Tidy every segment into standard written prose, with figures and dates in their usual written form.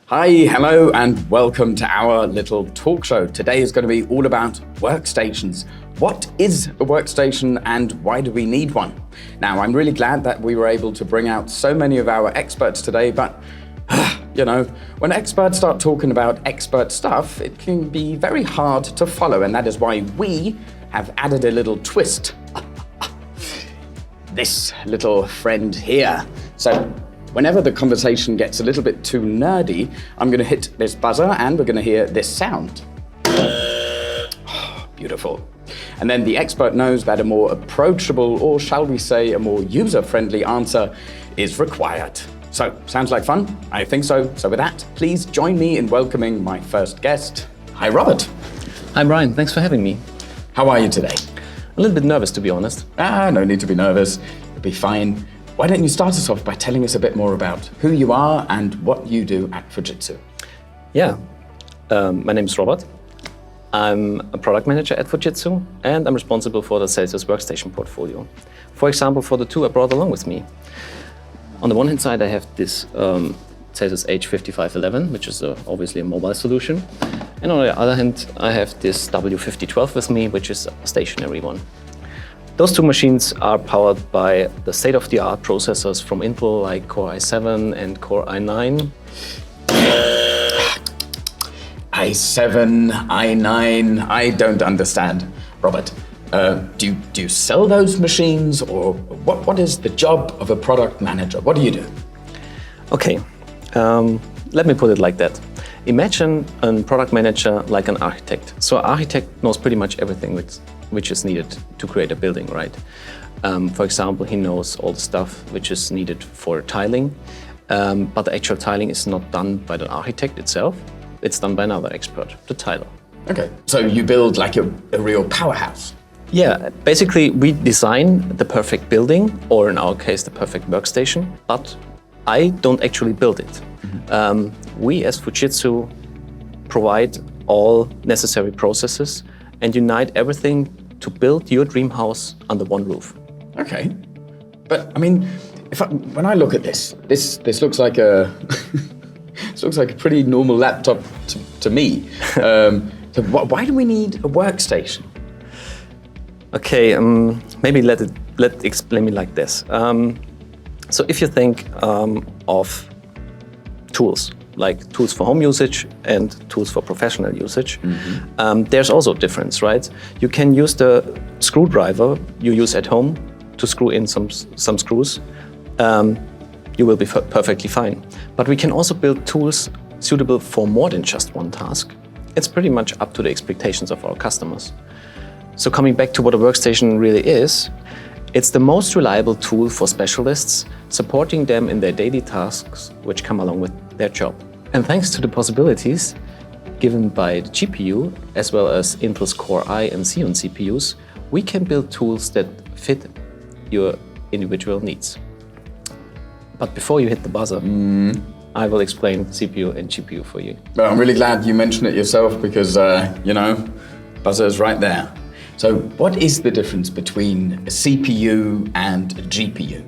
Hi, hello, and welcome to our little talk show. Today is going to be all about workstations. What is a workstation and why do we need one? Now, I'm really glad that we were able to bring out so many of our experts today, but you know, when experts start talking about expert stuff, it can be very hard to follow, and that is why we have added a little twist. This little friend here. So whenever the conversation gets a little bit too nerdy, I'm going to hit this buzzer and we're going to hear this sound. Oh, beautiful. And then the expert knows that a more approachable, or shall we say a more user-friendly answer is required. So, sounds like fun? I think so. So with that, please join me in welcoming my first guest. Hi, Robert. Hi, Brian. Thanks for having me. How are you today? A little bit nervous, to be honest. No need to be nervous. You'll be fine. Why don't you start us off by telling us a bit more about who you are and what you do at Fujitsu? Yeah, my name is Robert. I'm a product manager at Fujitsu, and I'm responsible for the CELSIUS workstation portfolio. For example, for the two I brought along with me. On the one hand side, I have this CELSIUS H5511, which is obviously a mobile solution. And on the other hand, I have this W5012 with me, which is a stationary one. Those two machines are powered by the state-of-the-art processors from Intel, like Core i7 and Core i9. i7, i9, I don't understand. Robert, do you sell those machines, or what is the job of a product manager? What do you do? Okay, let me put it like that. Imagine a product manager like an architect. So an architect knows pretty much everything which is needed to create a building, right? For example, he knows all the stuff which is needed for tiling, but the actual tiling is not done by the architect itself. It's done by another expert, the tiler. Okay, so you build like a real powerhouse. Yeah, basically we design the perfect building, or in our case, the perfect workstation, but I don't actually build it. Mm-hmm. We as Fujitsu provide all necessary processes and unite everything to build your dream house under one roof. Okay, but I mean, when I look at this looks like a this looks like a pretty normal laptop to me. So why do we need a workstation? Okay, maybe let explain me like this. So if you think of tools, like tools for home usage and tools for professional usage, mm-hmm. There's also a difference, right? You can use the screwdriver you use at home to screw in some screws. You will be perfectly fine. But we can also build tools suitable for more than just one task. It's pretty much up to the expectations of our customers. So coming back to what a workstation really is, it's the most reliable tool for specialists, supporting them in their daily tasks which come along with their job. And thanks to the possibilities given by the GPU, as well as Intel's Core i and Xeon CPUs, we can build tools that fit your individual needs. But before you hit the buzzer, I will explain CPU and GPU for you. Well, I'm really glad you mentioned it yourself because, buzzer's right there. So what is the difference between a CPU and a GPU?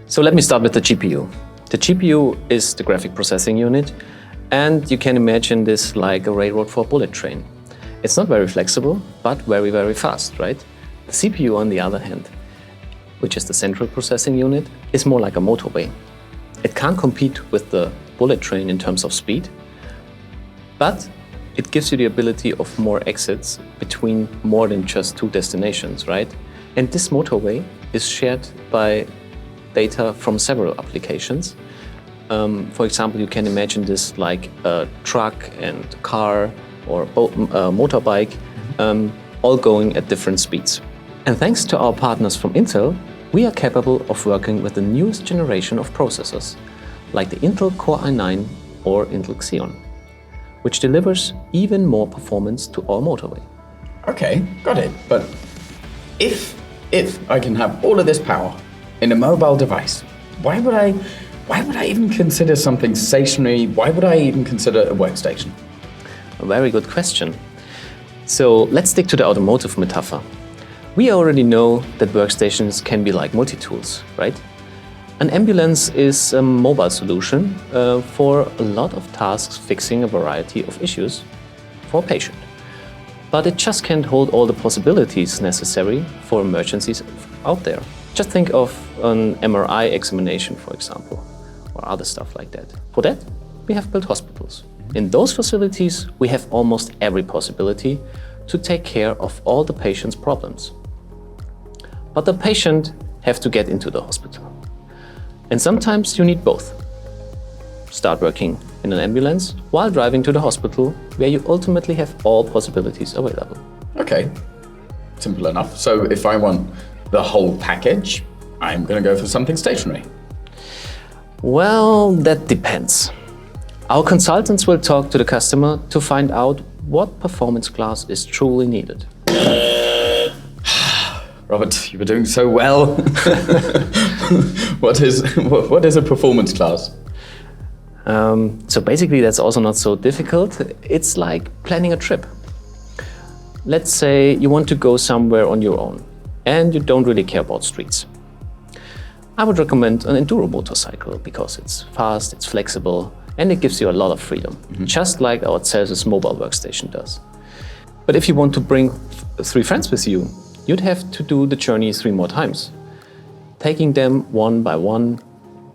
So let me start with the GPU. The GPU is the graphic processing unit, and you can imagine this like a railroad for a bullet train. It's not very flexible, but very, very fast, right? The CPU, on the other hand, which is the central processing unit, is more like a motorway. It can't compete with the bullet train in terms of speed, but it gives you the ability of more exits between more than just two destinations, right? And this motorway is shared by data from several applications. For example, you can imagine this like a truck and car or a motorbike, all going at different speeds. And thanks to our partners from Intel, we are capable of working with the newest generation of processors, like the Intel Core i9 or Intel Xeon, which delivers even more performance to our motorway. Okay, got it. But if I can have all of this power in a mobile device, why would I even consider something stationary? Why would I even consider a workstation? A very good question. So let's stick to the automotive metaphor. We already know that workstations can be like multi-tools, right? An ambulance is a mobile solution for a lot of tasks fixing a variety of issues for a patient. But it just can't hold all the possibilities necessary for emergencies out there. Just think of an MRI examination, for example, or other stuff like that. For that, we have built hospitals. In those facilities, we have almost every possibility to take care of all the patient's problems. But the patient has to get into the hospital. And sometimes you need both. Start working in an ambulance while driving to the hospital, where you ultimately have all possibilities available. Okay, simple enough. So if I want the whole package, I'm going to go for something stationary. Well, that depends. Our consultants will talk to the customer to find out what performance class is truly needed. Robert, you were doing so well. What is a performance class? So basically, that's also not so difficult. It's like planning a trip. Let's say you want to go somewhere on your own and you don't really care about streets. I would recommend an enduro motorcycle because it's fast, it's flexible, and it gives you a lot of freedom, just like our CELSIUS mobile workstation does. But if you want to bring 3 friends with you, you'd have to do the journey 3 more times. Taking them one by one,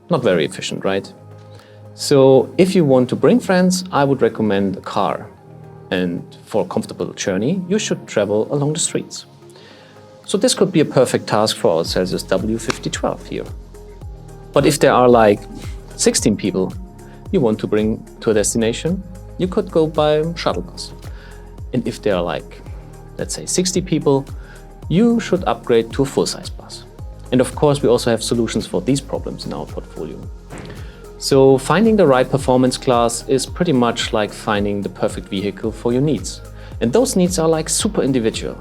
not very efficient, right? So if you want to bring friends, I would recommend a car. And for a comfortable journey, you should travel along the streets. So this could be a perfect task for our CELSIUS W5012 here. But if there are like 16 people you want to bring to a destination, you could go by shuttle bus. And if there are like, let's say 60 people, you should upgrade to a full-size bus. And of course, we also have solutions for these problems in our portfolio. So finding the right performance class is pretty much like finding the perfect vehicle for your needs. And those needs are like super individual.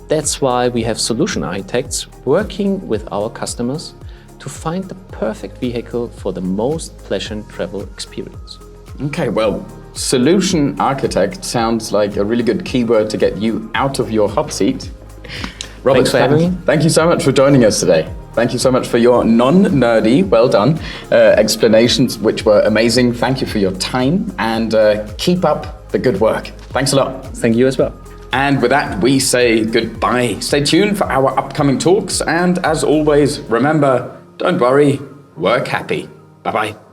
That's why we have solution architects working with our customers to find the perfect vehicle for the most pleasant travel experience. Okay, well, solution architect sounds like a really good keyword to get you out of your hot seat. Robert, Thanks for having me. Thank you so much for joining us today. Thank you so much for your non-nerdy, well done, explanations, which were amazing. Thank you for your time and keep up the good work. Thanks a lot. Thank you as well. And with that, we say goodbye. Stay tuned for our upcoming talks. And as always, remember, don't worry, work happy. Bye-bye.